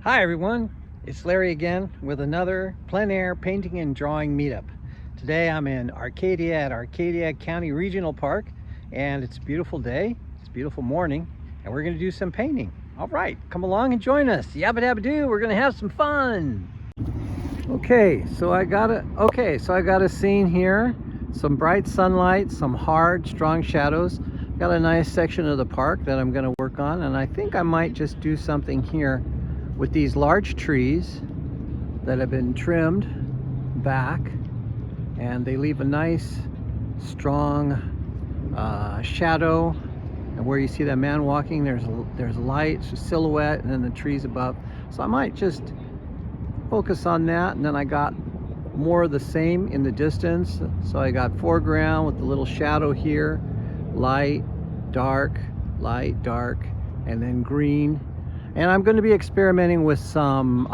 Hi everyone, it's Larry again with another plein air painting and drawing meetup. Today I'm in Arcadia at Arcadia County Regional Park, and it's a beautiful day, it's a beautiful morning, and we're going to do some painting. All right, come along and join us. Yabba dabba doo, we're going to have some fun. Okay, so I got a scene here. Some bright sunlight, some hard, strong shadows. Got a nice section of the park that I'm going to work on, and I think I might just do something here with these large trees that have been trimmed back, and they leave a nice strong shadow. And where you see that man walking, there's light, it's a silhouette, and then the trees above. So I might just focus on that, and then I got more of the same in the distance. So I got foreground with the little shadow here, light, dark, and then green. And I'm going to be experimenting with some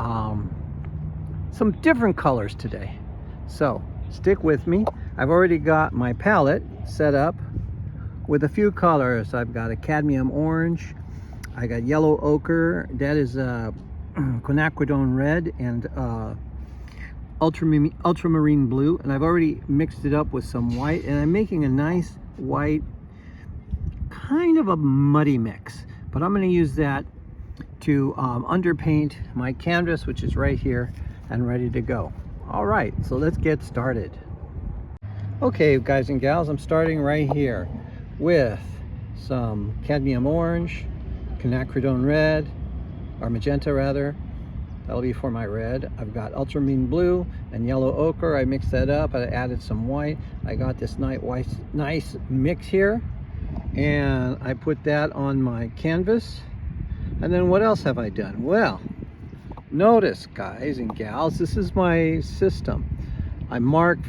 different colors today. So stick with me. I've already got my palette set up with a few colors. I've got a cadmium orange, I got yellow ochre, that is quinacridone red, and ultramarine blue, and I've already mixed it up with some white, and I'm making a nice white, kind of a muddy mix, but I'm going to use that to underpaint my canvas, which is right here and ready to go. All right, so let's get started. Okay, guys and gals, I'm starting right here with some cadmium orange, quinacridone red, or magenta rather. That'll be for my red. I've got ultramarine blue and yellow ochre. I mixed that up. I added some white. I got this nice mix here, and I put that on my canvas. And then what else have I done? Well, notice, guys and gals, this is my system. I mark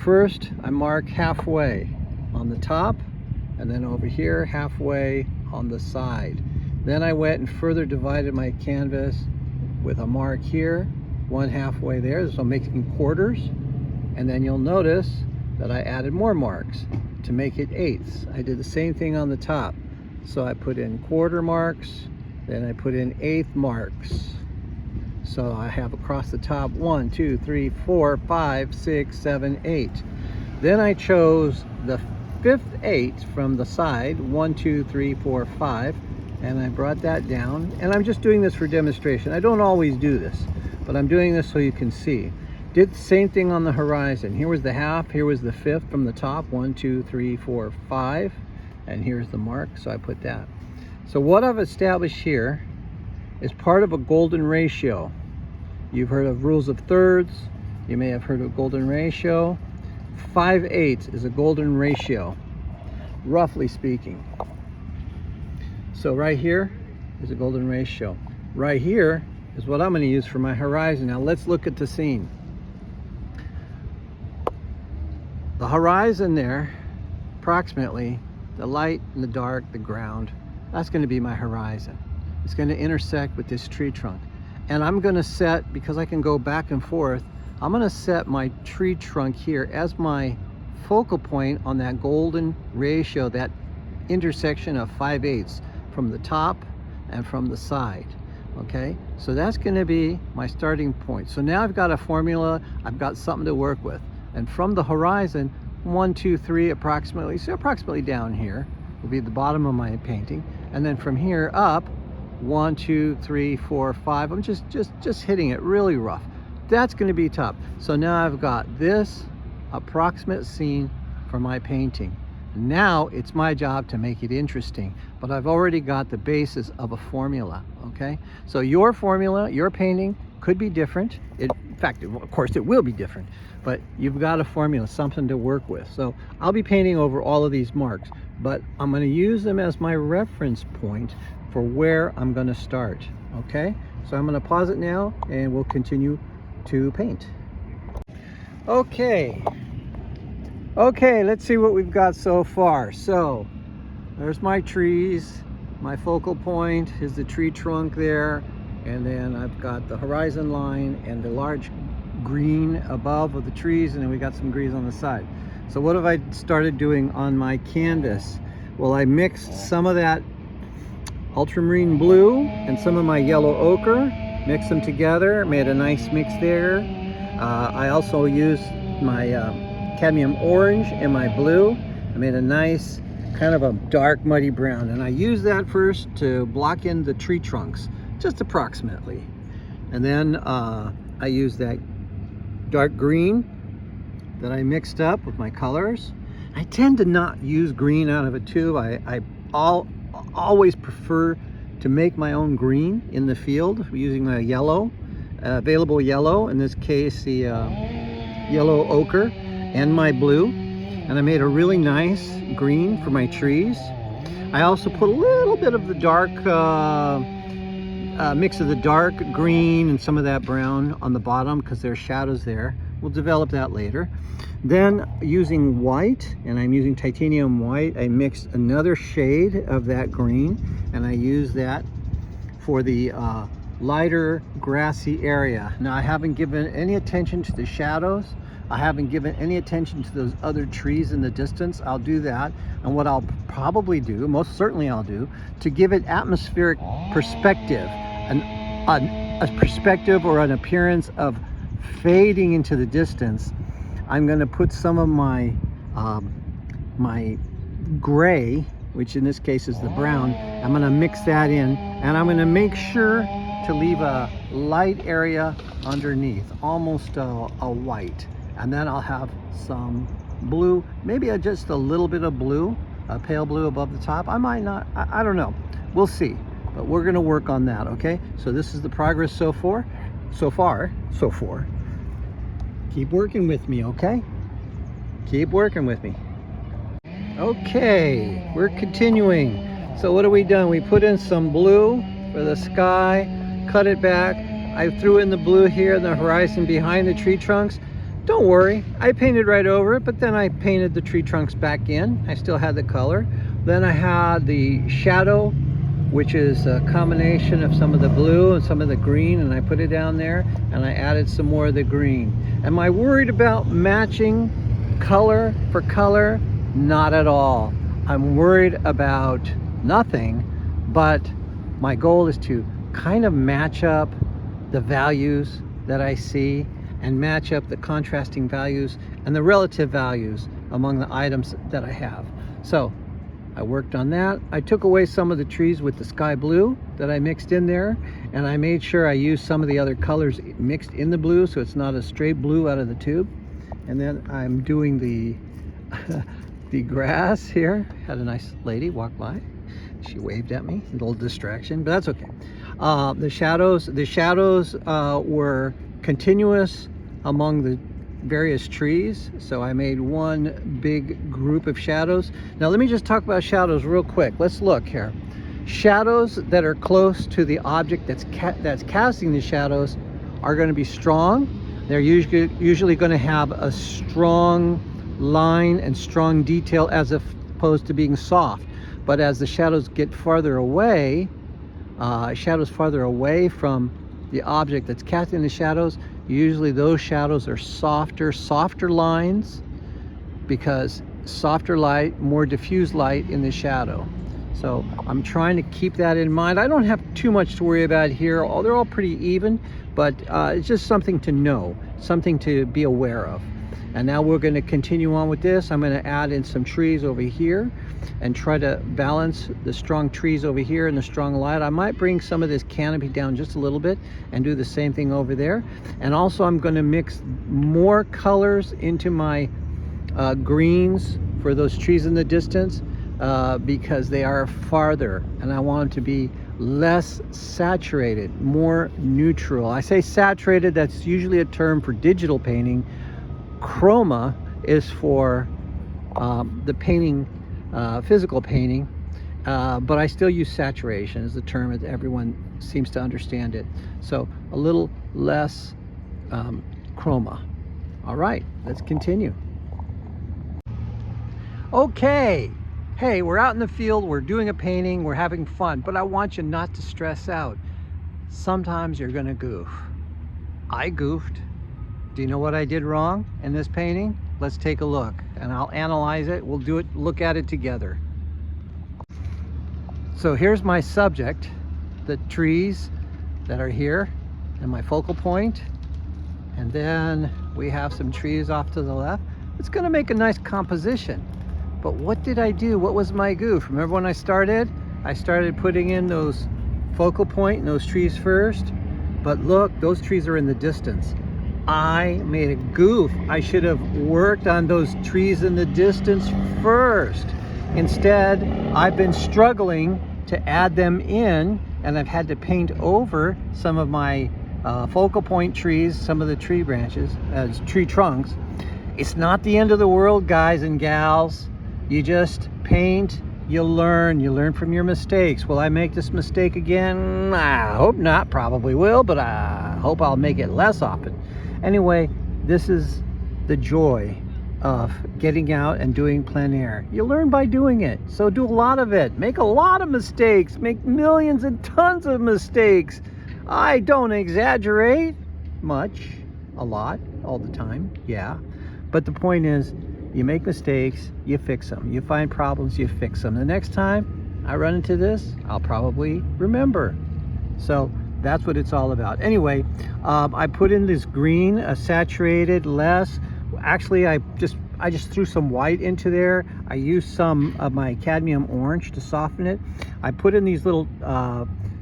halfway on the top, and then over here halfway on the side. Then I went and further divided my canvas with a mark here, one halfway there, so I'm making quarters. And then you'll notice that I added more marks to make it eighths. I did the same thing on the top. So I put in quarter marks, then I put in eighth marks. So I have across the top 1, 2, 3, 4, 5, 6, 7, 8. Then I chose the fifth eighth from the side, 1, 2, 3, 4, 5, and I brought that down. And I'm just doing this for demonstration. I don't always do this, but I'm doing this so you can see. Did the same thing on the horizon. Here was the half, here was the fifth from the top, 1, 2, 3, 4, 5, and here's the mark, so I put that. So what I've established here is part of a golden ratio. You've heard of rules of thirds. You may have heard of golden ratio. 5/8 is a golden ratio, roughly speaking. So right here is a golden ratio. Right here is what I'm going to use for my horizon. Now let's look at the scene. The horizon there, approximately, the light and the dark, the ground, that's going to be my horizon. It's going to intersect with this tree trunk. And I'm going to set, because I can go back and forth, I'm going to set my tree trunk here as my focal point on that golden ratio, that intersection of 5/8 from the top and from the side. Okay, so that's going to be my starting point. So now I've got a formula, I've got something to work with. And from the horizon, 1, 2, 3 approximately, so approximately down here will be the bottom of my painting. And then from here up, 1, 2, 3, 4, 5. I'm just hitting it really rough. That's going to be top. So now I've got this approximate scene for my painting. Now it's my job to make it interesting, but I've already got the basis of a formula. Okay, so your formula, your painting could be different. In fact, of course it will be different, but you've got a formula, something to work with. So I'll be painting over all of these marks, but I'm going to use them as my reference point for where I'm going to start. Okay, so I'm going to pause it now and we'll continue to paint. Okay, let's see what we've got so far. So there's my trees. My focal point is the tree trunk there, and then I've got the horizon line and the large green above of the trees, and then we got some greens on the side. So what have I started doing on my canvas? Well, I mixed some of that ultramarine blue and some of my yellow ochre, mix them together, made a nice mix there. I also used my cadmium orange and my blue. I made a nice kind of a dark muddy brown, and I used that first to block in the tree trunks, just approximately. And then I used that dark green that I mixed up with my colors. I tend to not use green out of a tube. I always prefer to make my own green in the field using my yellow, available yellow, in this case the yellow ochre, and my blue. And I made a really nice green for my trees. I also put a little bit of the dark mix of the dark green and some of that brown on the bottom because there's shadows there. We'll develop that later. Then using white, and I'm using titanium white, I mixed another shade of that green, and I use that for the lighter grassy area. Now I haven't given any attention to the shadows. I haven't given any attention to those other trees in the distance. I'll do that. And what I'll probably do, most certainly I'll do, to give it atmospheric perspective, a perspective or an appearance of fading into the distance, I'm going to put some of my my gray, which in this case is the brown. I'm going to mix that in, and I'm going to make sure to leave a light area underneath, almost a white. And then I'll have some blue, maybe just a little bit of blue, a pale blue above the top. I might not, I don't know. We'll see. But we're going to work on that, okay? So this is the progress so far. Keep working with me, okay? Keep working with me. Okay, we're continuing. So what have we done? We put in some blue for the sky, cut it back. I threw in the blue here in the horizon behind the tree trunks. Don't worry, I painted right over it, but then I painted the tree trunks back in. I still had the color. Then I had the shadow, which is a combination of some of the blue and some of the green, and I put it down there, and I added some more of the green. Am I worried about matching color for color? Not at all. I'm worried about nothing, but my goal is to kind of match up the values that I see and match up the contrasting values and the relative values among the items that I have. So I worked on that. I took away some of the trees with the sky blue that I mixed in there, and I made sure I used some of the other colors mixed in the blue so it's not a straight blue out of the tube. And then I'm doing the the grass here. Had a nice lady walk by. She waved at me, a little distraction, but that's okay. The shadows were continuous among the various trees, so I made one big group of shadows. Now let me just talk about shadows real quick. Let's look here. Shadows that are close to the object that's casting the shadows are going to be strong. They're usually going to have a strong line and strong detail as opposed to being soft. But as the shadows get farther away, from the object that's casting the shadows, usually those shadows are softer lines, because softer light, more diffuse light in the shadow. So I'm trying to keep that in mind. I don't have too much to worry about here. They're all pretty even, but it's just something to know, something to be aware of. And now we're going to continue on with this. I'm going to add in some trees over here and try to balance the strong trees over here and the strong light. I might bring some of this canopy down just a little bit and do the same thing over there. And also I'm going to mix more colors into my greens for those trees in the distance because they are farther, and I want them to be less saturated, more neutral. I say saturated, that's usually a term for digital painting. Chroma is for the painting, physical painting, but I still use saturation as the term that everyone seems to understand it. So a little less chroma. All right, let's continue. Okay, hey, we're out in the field, we're doing a painting, we're having fun, but I want you not to stress out. Sometimes you're gonna goof. I goofed. Do you know what I did wrong in this painting? Let's take a look, and I'll analyze it. We'll do it, look at it together. So here's my subject, the trees that are here. and my focal point. And then we have some trees off to the left. It's going to make a nice composition. But what did I do? What was my goof? Remember when I started? I started putting in those focal point and those trees first. But look, those trees are in the distance. I made a goof. I should have worked on those trees in the distance first. Instead, I've been struggling to add them in, and I've had to paint over some of my focal point trees, some of the tree branches, tree trunks. It's not the end of the world, guys and gals. You just paint, you learn from your mistakes. Will I make this mistake again? I hope not, probably will, but I hope I'll make it less often. Anyway, this is the joy of getting out and doing plein air. You learn by doing it, so do a lot of it. Make a lot of mistakes, make millions and tons of mistakes. I don't exaggerate much, a lot, all the time, yeah. But the point is, you make mistakes, you fix them. You find problems, you fix them. The next time I run into this, I'll probably remember. So that's what it's all about. Anyway, I put in this green, a saturated, less. Actually, I just threw some white into there. I used some of my cadmium orange to soften it. I put in these little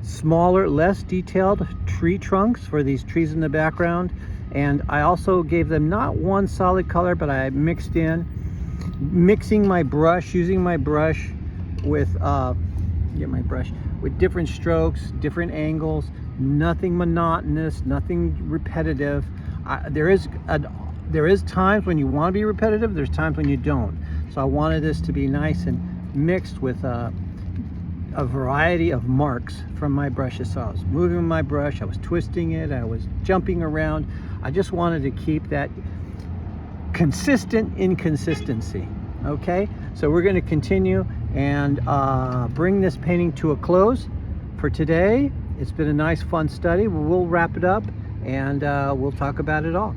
smaller, less detailed tree trunks for these trees in the background. And I also gave them not one solid color, but I mixing my brush, using my brush with with different strokes, different angles, nothing monotonous, nothing repetitive. There is times when you want to be repetitive, there's times when you don't. So I wanted this to be nice and mixed with a variety of marks from my brushes. So I was moving my brush, I was twisting it, I was jumping around. I just wanted to keep that consistent inconsistency. Okay, so we're going to continue and bring this painting to a close for today. It's been a nice fun study. We'll wrap it up and we'll talk about it all.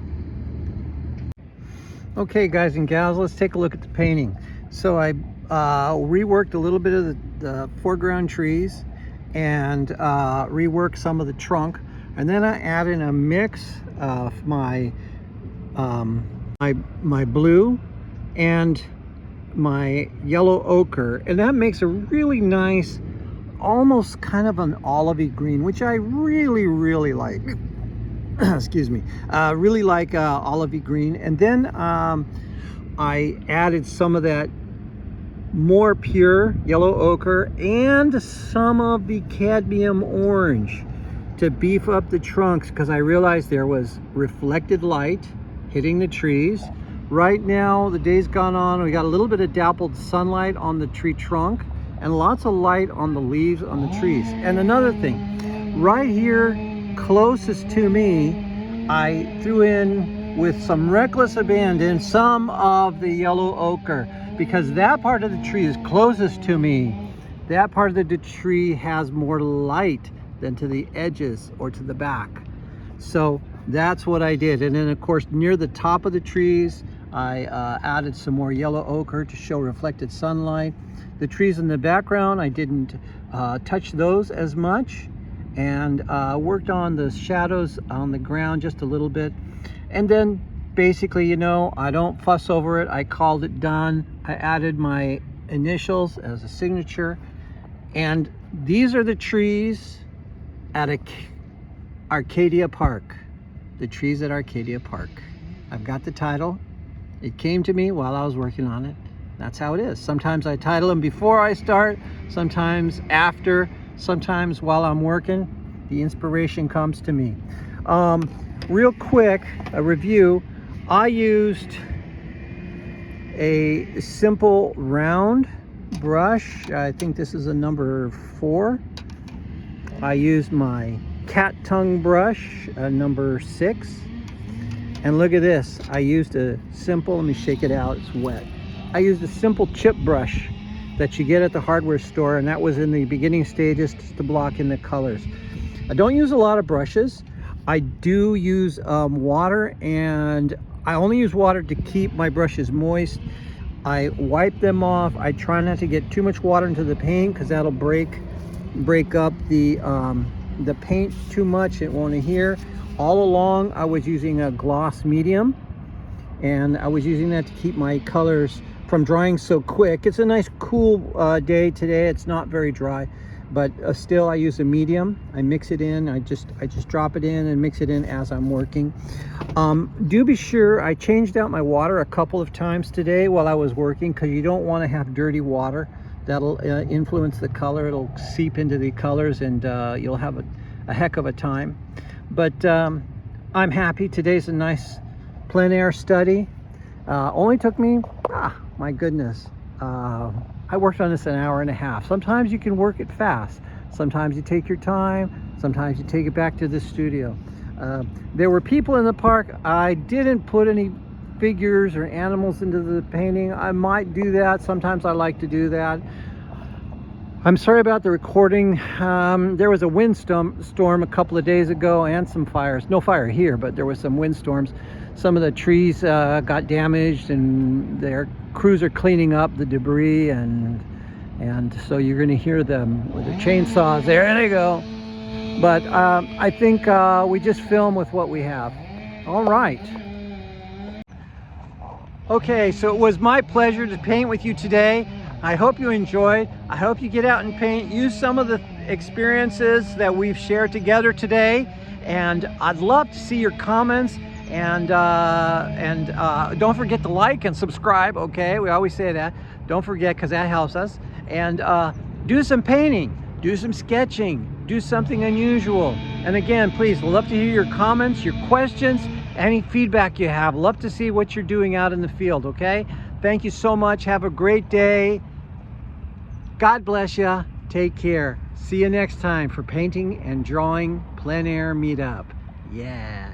Okay, guys and gals, let's take a look at the painting. So I reworked a little bit of the foreground trees and reworked some of the trunk, and then I added a mix of my my blue and my yellow ochre, and that makes a really nice, almost kind of an olivey green, which I really like. Excuse me, really like olivey green. And then I added some of that more pure yellow ochre and some of the cadmium orange to beef up the trunks, because I realized there was reflected light hitting the trees. Right now, the day's gone on, we got a little bit of dappled sunlight on the tree trunk and lots of light on the leaves on the trees. And another thing, right here closest to me, I threw in with some reckless abandon some of the yellow ochre, because that part of the tree is closest to me. That part of the tree has more light than to the edges or to the back. So that's what I did. And then of course near the top of the trees, I added some more yellow ochre to show reflected sunlight. The trees in the background, I didn't touch those as much, and worked on the shadows on the ground just a little bit. And then basically, you know, I don't fuss over it. I called it done. I added my initials as a signature. And these are the trees at Arcadia Park. The trees at Arcadia Park. I've got the title. It came to me while I was working on it. That's how it is. Sometimes I title them before I start, sometimes after, sometimes while I'm working, the inspiration comes to me. Real quick, a review. I used a simple round brush. I think this is a number 4. I used my cat tongue brush, number 6. And look at this. I used a simple, let me shake it out, it's wet. I used a simple chip brush that you get at the hardware store, and that was in the beginning stages just to block in the colors. I don't use a lot of brushes. I do use water, and I only use water to keep my brushes moist. I wipe them off. I try not to get too much water into the paint because that'll break up the the paint too much, it won't adhere. All along I was using a gloss medium, and I was using that to keep my colors from drying so quick. It's a nice cool day today. It's not very dry, but still I use a medium. I mix it in. I just drop it in and mix it in as I'm working. Do be sure I changed out my water a couple of times today while I was working, because you don't want to have dirty water. That'll influence the color. It'll seep into the colors, and you'll have a heck of a time. But I'm happy. Today's a nice plein air study. Only took me, my goodness, I worked on this an hour and a half. Sometimes you can work it fast. Sometimes you take your time. Sometimes you take it back to the studio. There were people in the park. I didn't put any figures or animals into the painting. I might do that. Sometimes I like to do that. I'm sorry about the recording. There was a windstorm a couple of days ago and some fires. No fire here, but there was some windstorms. Some of the trees got damaged, and their crews are cleaning up the debris, and so you're going to hear them with their chainsaws. There they go. But I think we just film with what we have. All right. Okay, so it was my pleasure to paint with you today. I hope you enjoyed. I hope you get out and paint. Use some of the experiences that we've shared together today, and I'd love to see your comments. And don't forget to like and subscribe. Okay, we always say that. Don't forget, because that helps us. And do some painting, do some sketching, do something unusual. And again, please, we'd love to hear your comments, your questions, any feedback you have. Love to see what you're doing out in the field. Okay, thank you so much. Have a great day. God bless you. Take care. See you next time for Painting and Drawing Plein Air Meetup. Yeah.